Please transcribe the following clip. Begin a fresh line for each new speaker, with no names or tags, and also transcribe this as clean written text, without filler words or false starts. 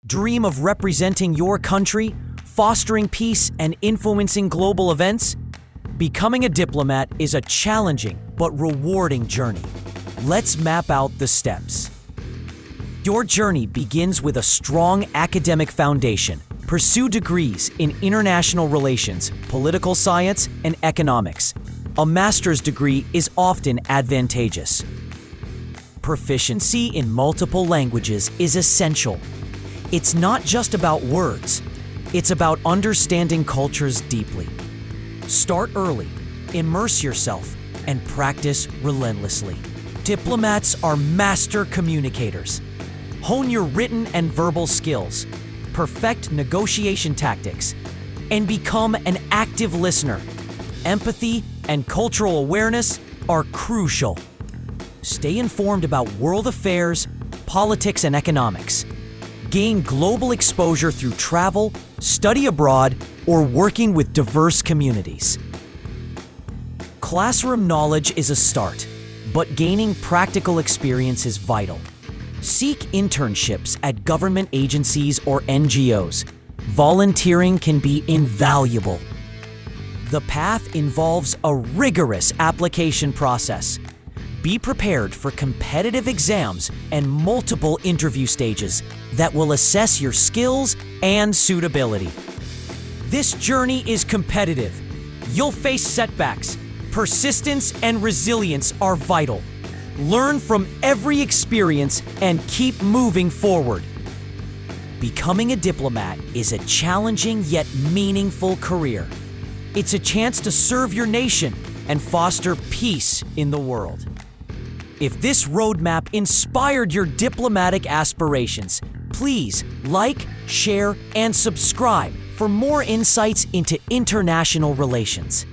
Dream of representing your country, fostering peace, and influencing global events? Becoming a diplomat is a challenging but rewarding journey. Let's map out the steps. Your journey begins with a strong academic foundation. Pursue degrees in international relations, political science, and economics. A master's degree is often advantageous. Proficiency in multiple languages is essential. It's not just about words, it's about understanding cultures deeply. Start early, immerse yourself, and practice relentlessly. Diplomats are master communicators. Hone your written and verbal skills, perfect negotiation tactics, and become an active listener. Empathy and cultural awareness are crucial. Stay informed about world affairs, politics, and economics. Gain global exposure through travel, study abroad, or working with diverse communities. Classroom knowledge is a start, but gaining practical experience is vital. Seek internships at government agencies or NGOs. Volunteering can be invaluable. The path involves a rigorous application process. Be prepared for competitive exams and multiple interview stages that will assess your skills and suitability. This journey is competitive. You'll face setbacks. Persistence and resilience are vital. Learn from every experience and keep moving forward. Becoming a diplomat is a challenging yet meaningful career. It's a chance to serve your nation and foster peace in the world. If this roadmap inspired your diplomatic aspirations, please like, share, and subscribe for more insights into international relations.